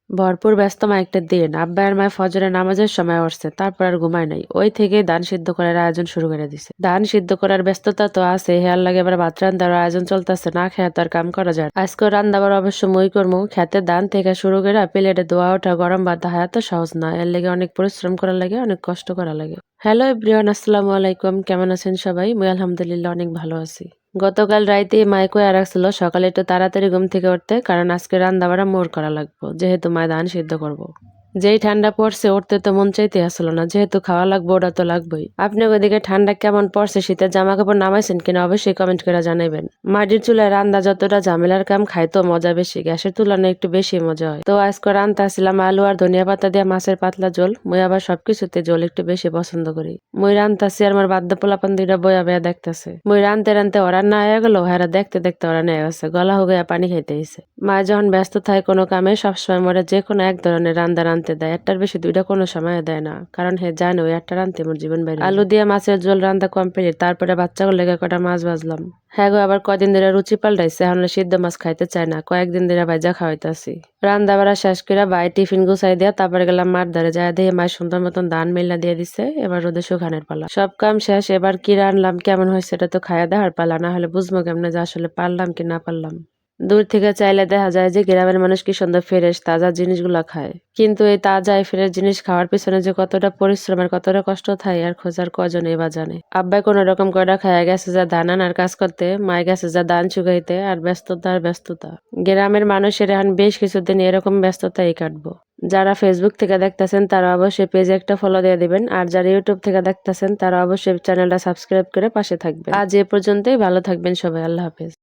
ভরপুর ব্যস্তময় একটা দিন। আব্বা আর মায় ফজরের নামাজের সময় উঠছে, তারপর আর ঘুমায় নাই। ওই থেকেই ধান সিদ্ধ করার আয়োজন শুরু করে দিছে। ধান সিদ্ধ করার ব্যস্ততা তো আছে, হেয়ার লাগে এবার ভাত রান্নার আয়োজন চলতেছে, না খেয়ে তো আর কাম করা যায় না। আজকে রান্না বার অবশ্য মই করবো। খেতে ধান থেকে শুরু করে প্লেটে ধোয়া ওঠা গরম ভাত হায়া তো সহজ না, এর লেগে অনেক পরিশ্রম করা লাগে, অনেক কষ্ট করা লাগে। হ্যালো এভরিওয়ান, আসসালামু আলাইকুম। কেমন আছেন সবাই? মুই আলহামদুলিল্লাহ অনেক ভালো আছি। গতকাল রাইতে মায় কইয়া রাখছিল সকালে একটু তাড়াতাড়ি ঘুম থেকে উঠতে, কারণ আজকে রান্না বাড়া মোর করা লাগবো, যেহেতু মায় ধান সিদ্ধ করবো। যেই ঠান্ডা পড়ছে উঠতে তো মন চাইতে আসলো না, যেহেতু খাওয়া লাগবে ওটা তো লাগবেই। আপনি ওদিকে ঠান্ডা কেমন পড়ছে? শীতের জামা কাপড় নামাইছেন কিনা অবশ্যই কমেন্ট করে জানাবেন। মাটির চুলায় রান্না যতটা ঝামেলার কাম, খাইতো মজা বেশি, গ্যাসের তুলনায় একটু বেশি মজা হয়। তো আজকে রান্না আসছিলাম আলু আর ধনিয়া পাতা দিয়ে মাছের পাতলা ঝোল। মুই আবার সবকিছুতে ঝোল একটু বেশি পছন্দ করি। মুই রান্তাছি আর আমার বাদ্য পোলাপান দুইটা বয়া বয়া দেখতেছে। মুই রানতে রানতে ওরা না আয়া গেল, হেরা দেখতে দেখতে ওরা নিয়ে গেছে, গলা হুগাইয়া পানি খাইতে হইছে। মা যখন ব্যস্ত থাকে কোনো কামে, সবসময় মরে যে কোনো এক ধরনের রান্দা রানতে দেয়, একটার বেশি দুইটা কোনো সময় দেয় না, কারণ হে জানে ওই একটা রানতে মোর জীবন বাইরে। আলু দিয়ে মাছের ঝোল রান্দা কমপ্লিট, তারপরে বাচ্চাগুলো লেগে কটা মাছ ভাজলাম। হ্যাঁ গো, আবার কদিন ধরে রুচি পাল্টাইছে, এখন সিদ্ধ মাছ খাইতে চায় না, কয়েকদিন ধরে ভাজা খাওয়াইতাছি। রান্দা বাড়া শেষ করে ভাই টিফিন গুছাই দিয়া তারপরে গেলাম মাঠ ধারে, যায় দিয়ে মায়ের সুন্দর মতন ধান মেলা দিয়ে দিছে। এবার রোদে শুকানোর পালা। সব কাম শেষ, এবার কি রানলাম কেমন হয়েছে এটা তো খাইয়া দেওয়ার পালা, না হলে বুঝবো কেমনে যে আসলে পারলাম কি না পারলাম। দূর থেকে চাইলে দেখা যায় যে গ্রামের মানুষ কি সুন্দর ফ্রেশ তাজা জিনিসগুলা খায়, কিন্তু এই তাজা ফ্রেশ জিনিস খাওয়ার পিছনে যে কতটা পরিশ্রম আর কতটা কষ্ট থাকে আর খোঁজার কজনে বা জানে। আব্বাই কোন রকম কয়টা খাইয়া গেছে যা ধান আনার কাজ করতে, মায় গেছে যা ধান শুকাইতে, আর ব্যস্ততা আর ব্যস্ততা। গ্রামের মানুষের এখন বেশ কিছুদিন এরকম ব্যস্ততাই কাটবো। যারা ফেসবুক থেকে দেখতেছেন তারা অবশ্যই পেজে একটা ফলো দিয়ে দিবেন, আর যারা ইউটিউব থেকে দেখতেছেন তারা অবশ্যই চ্যানেলটা সাবস্ক্রাইব করে পাশে থাকবেন। আজ এ পর্যন্তই, ভালো থাকবেন সবাই, আল্লাহ হাফেজ।